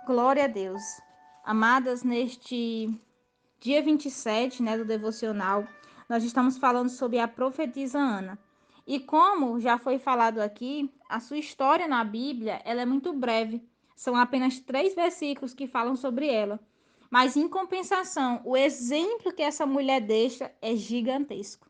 Glória a Deus. Amadas, neste dia 27, do devocional, nós estamos falando sobre a profetisa Ana. E como já foi falado aqui, a sua história na Bíblia, ela é muito breve. São apenas 3 versículos que falam sobre ela. Mas, em compensação, o exemplo que essa mulher deixa é gigantesco.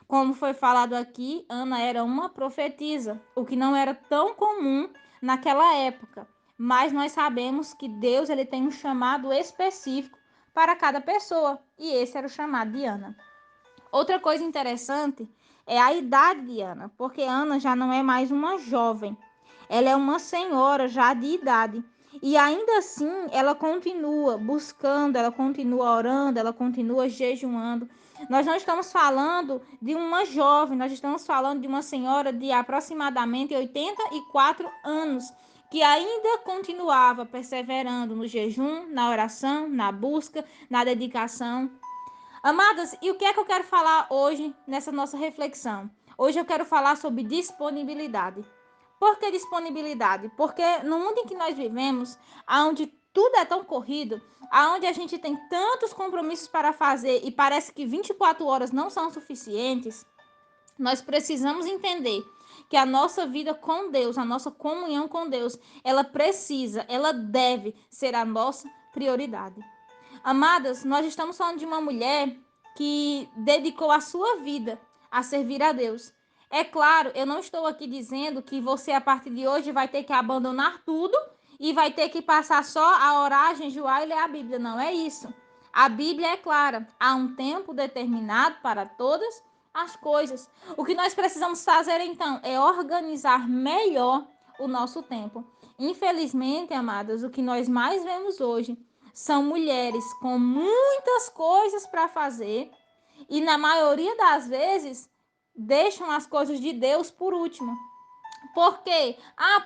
Como foi falado aqui, Ana era uma profetisa, o que não era tão comum naquela época. Mas nós sabemos que Deus ele tem um chamado específico para cada pessoa, e esse era o chamado de Ana. Outra coisa interessante é a idade de Ana, porque Ana já não é mais uma jovem, ela é uma senhora já de idade. E ainda assim, ela continua buscando, ela continua orando, ela continua jejuando. Nós não estamos falando de uma jovem, nós estamos falando de uma senhora de aproximadamente 84 anos, que ainda continuava perseverando no jejum, na oração, na busca, na dedicação. Amadas, e o que é que eu quero falar hoje nessa nossa reflexão? Hoje eu quero falar sobre disponibilidade. Por que disponibilidade? Porque no mundo em que nós vivemos, onde tudo é tão corrido, onde a gente tem tantos compromissos para fazer e parece que 24 horas não são suficientes, nós precisamos entender que a nossa vida com Deus, a nossa comunhão com Deus, ela deve ser a nossa prioridade. Amadas, nós estamos falando de uma mulher que dedicou a sua vida a servir a Deus. É claro, eu não estou aqui dizendo que você, a partir de hoje, vai ter que abandonar tudo e vai ter que passar só a orar, jejuar e ler a Bíblia. Não é isso. A Bíblia é clara. Há um tempo determinado para todas as coisas. O que nós precisamos fazer, então, é organizar melhor o nosso tempo. Infelizmente, amadas, o que nós mais vemos hoje são mulheres com muitas coisas para fazer e, na maioria das vezes, deixam as coisas de Deus por último. Por quê?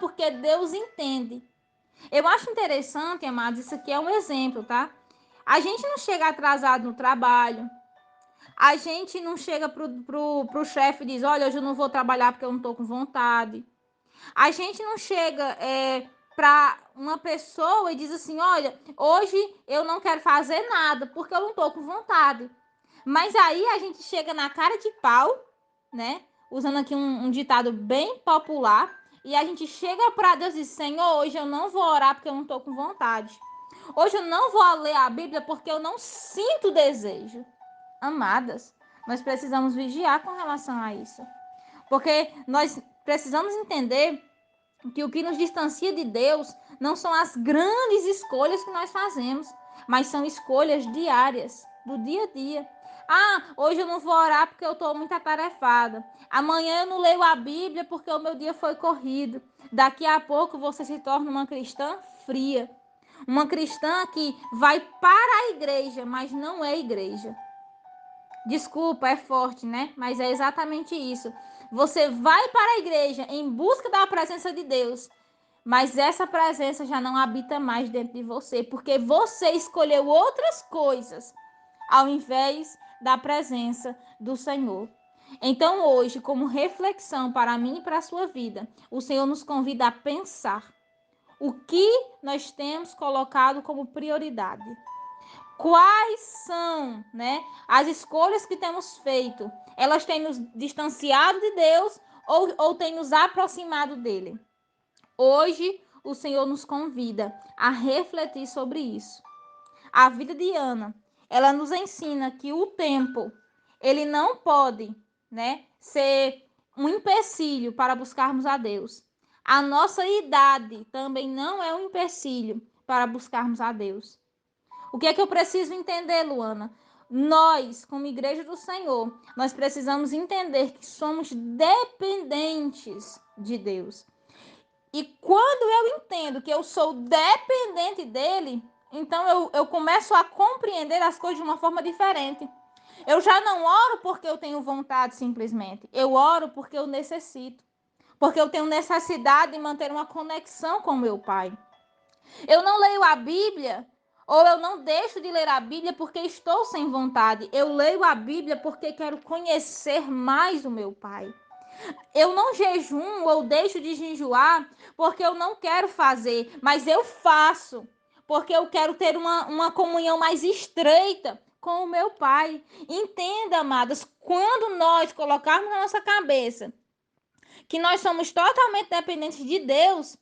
Porque Deus entende. Eu acho interessante, amados, isso aqui é um exemplo, tá? A gente não chega atrasado no trabalho, a gente não chega pro chefe e diz, olha, hoje eu não vou trabalhar porque eu não tô com vontade. A gente não chega para uma pessoa e diz assim, olha, hoje eu não quero fazer nada porque eu não tô com vontade. Mas aí a gente chega na cara de pau, né? Usando aqui um ditado bem popular, e a gente chega para Deus e diz, Senhor, hoje eu não vou orar porque eu não tô com vontade. Hoje eu não vou ler a Bíblia porque eu não sinto desejo. Amadas, nós precisamos vigiar com relação a isso. Porque nós precisamos entender que o que nos distancia de Deus não são as grandes escolhas que nós fazemos, mas são escolhas diárias, do dia a dia. Hoje eu não vou orar porque eu estou muito atarefada. Amanhã eu não leio a Bíblia porque o meu dia foi corrido. Daqui a pouco você se torna uma cristã fria. Uma cristã que vai para a igreja, mas não é igreja. Desculpa, é forte, né? Mas é exatamente isso. Você vai para a igreja em busca da presença de Deus, mas essa presença já não habita mais dentro de você, porque você escolheu outras coisas ao invés da presença do Senhor. Então, hoje, como reflexão para mim e para a sua vida, o Senhor nos convida a pensar o que nós temos colocado como prioridade. Quais são, as escolhas que temos feito? Elas têm nos distanciado de Deus ou têm nos aproximado dele? Hoje, o Senhor nos convida a refletir sobre isso. A vida de Ana, ela nos ensina que o tempo, ele não pode, ser um empecilho para buscarmos a Deus. A nossa idade também não é um empecilho para buscarmos a Deus. O que é que eu preciso entender, Luana? Nós, como igreja do Senhor, nós precisamos entender que somos dependentes de Deus. E quando eu entendo que eu sou dependente dele, então eu começo a compreender as coisas de uma forma diferente. Eu já não oro porque eu tenho vontade simplesmente. Eu oro porque eu necessito. Porque eu tenho necessidade de manter uma conexão com meu Pai. Eu não leio a Bíblia, ou eu não deixo de ler a Bíblia porque estou sem vontade. Eu leio a Bíblia porque quero conhecer mais o meu Pai. Eu não jejuo ou deixo de jejuar porque eu não quero fazer, mas eu faço porque eu quero ter uma comunhão mais estreita com o meu Pai. Entenda, amadas, quando nós colocarmos na nossa cabeça que nós somos totalmente dependentes de Deus,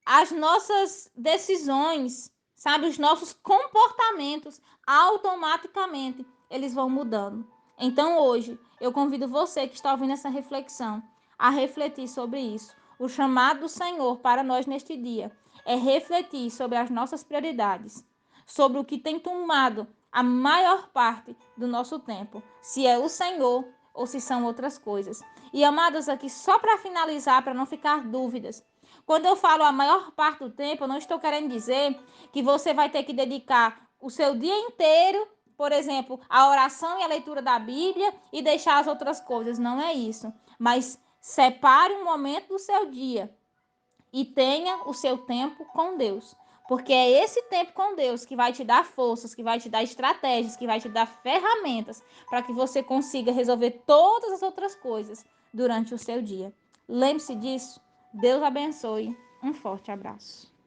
as nossas decisões, sabe, os nossos comportamentos, automaticamente eles vão mudando. Então hoje eu convido você que está ouvindo essa reflexão a refletir sobre isso. O chamado do Senhor para nós neste dia é refletir sobre as nossas prioridades, sobre o que tem tomado a maior parte do nosso tempo, se é o Senhor ou se são outras coisas. E amados, aqui só para finalizar, para não ficar dúvidas, quando eu falo a maior parte do tempo, eu não estou querendo dizer que você vai ter que dedicar o seu dia inteiro, por exemplo, à oração e à leitura da Bíblia e deixar as outras coisas. Não é isso. Mas separe um momento do seu dia e tenha o seu tempo com Deus. Porque é esse tempo com Deus que vai te dar forças, que vai te dar estratégias, que vai te dar ferramentas para que você consiga resolver todas as outras coisas durante o seu dia. Lembre-se disso. Deus abençoe. Um forte abraço.